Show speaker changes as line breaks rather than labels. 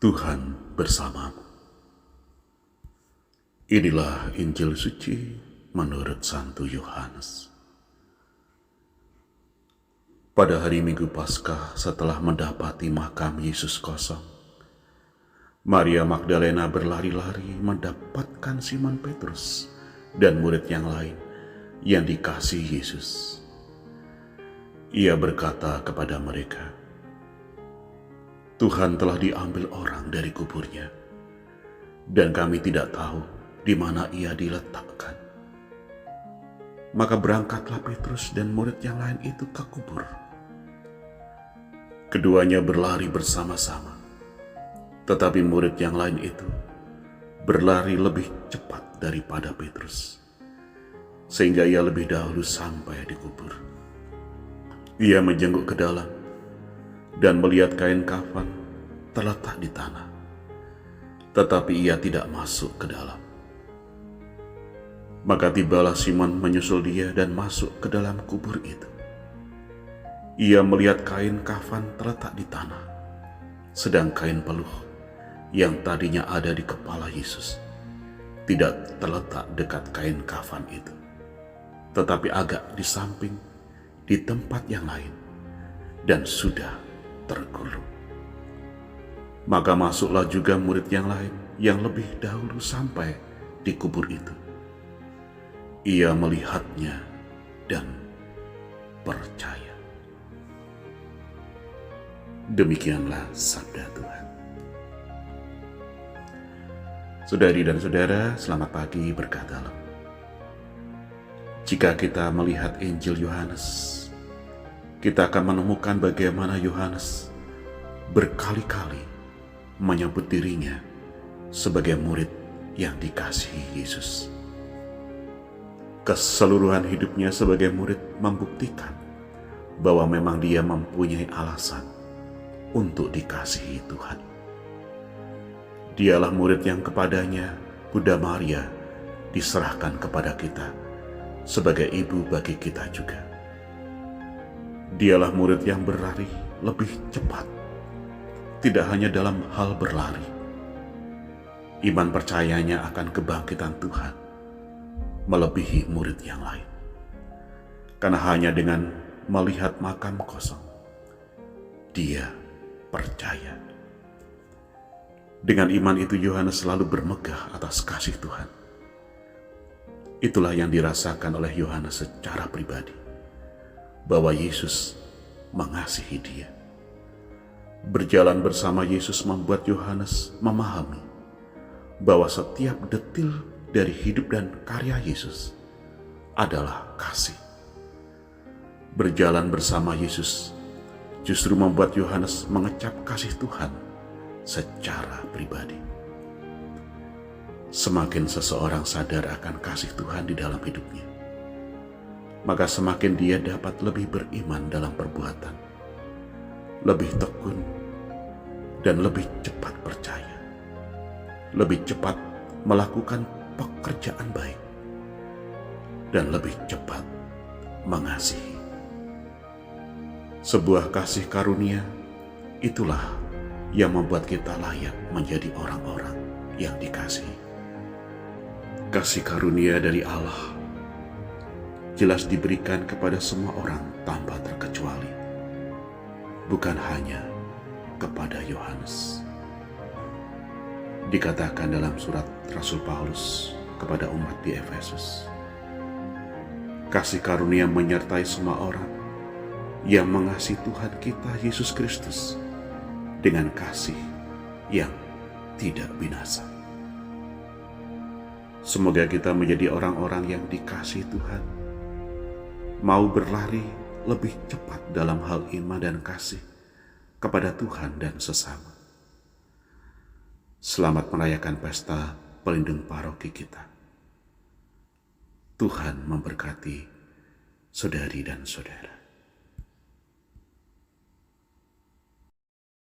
Tuhan bersamamu. Inilah Injil suci menurut Santo Yohanes. Pada hari Minggu Paskah setelah mendapati makam Yesus kosong, Maria Magdalena berlari-lari mendapatkan Simon Petrus dan murid yang lain yang dikasihi Yesus. Ia berkata kepada mereka, "Tuhan telah diambil orang dari kuburnya, dan kami tidak tahu di mana ia diletakkan." Maka berangkatlah Petrus dan murid yang lain itu ke kubur. Keduanya berlari bersama-sama, tetapi murid yang lain itu berlari lebih cepat daripada Petrus, sehingga ia lebih dahulu sampai di kubur. Ia menjenguk ke dalam dan melihat kain kafan terletak di tanah, tetapi ia tidak masuk ke dalam. Maka tibalah Simon menyusul dia dan masuk ke dalam kubur itu. Ia melihat kain kafan terletak di tanah, sedang kain peluh yang tadinya ada di kepala Yesus tidak terletak dekat kain kafan itu, tetapi agak di samping di tempat yang lain dan sudah tergulung. Maka masuklah juga murid yang lain yang lebih dahulu sampai di kubur itu. Ia melihatnya dan percaya. Demikianlah sabda Tuhan. Saudari dan saudara, selamat pagi berkah dalam. Jika kita melihat Injil Yohanes, kita akan menemukan bagaimana Yohanes berkali-kali menyebut dirinya sebagai murid yang dikasihi Yesus. Keseluruhan hidupnya sebagai murid membuktikan bahwa memang dia mempunyai alasan untuk dikasihi Tuhan. Dialah murid yang kepadanya Bunda Maria diserahkan kepada kita sebagai ibu bagi kita juga. Dialah murid yang berlari lebih cepat, tidak hanya dalam hal berlari. Iman percayanya akan kebangkitan Tuhan melebihi murid yang lain. Karena hanya dengan melihat makam kosong, dia percaya. Dengan iman itu Yohanes selalu bermegah atas kasih Tuhan. Itulah yang dirasakan oleh Yohanes secara pribadi, bahwa Yesus mengasihi dia. Berjalan bersama Yesus membuat Yohanes memahami bahwa setiap detil dari hidup dan karya Yesus adalah kasih. Berjalan bersama Yesus justru membuat Yohanes mengecap kasih Tuhan secara pribadi. Semakin seseorang sadar akan kasih Tuhan di dalam hidupnya, maka semakin dia dapat lebih beriman dalam perbuatan, lebih tekun, dan lebih cepat percaya, lebih cepat melakukan pekerjaan baik, dan lebih cepat mengasihi. Sebuah kasih karunia itulah yang membuat kita layak menjadi orang-orang yang dikasihi. Kasih karunia dari Allah jelas diberikan kepada semua orang tanpa terkecuali, bukan hanya kepada Yohanes. Dikatakan dalam surat Rasul Paulus kepada umat di Efesus, kasih karunia menyertai semua orang yang mengasihi Tuhan kita Yesus Kristus dengan kasih yang tidak binasa. Semoga kita menjadi orang-orang yang dikasihi Tuhan, mau berlari lebih cepat dalam hal iman dan kasih kepada Tuhan dan sesama. Selamat merayakan pesta pelindung paroki kita. Tuhan memberkati saudari dan saudara.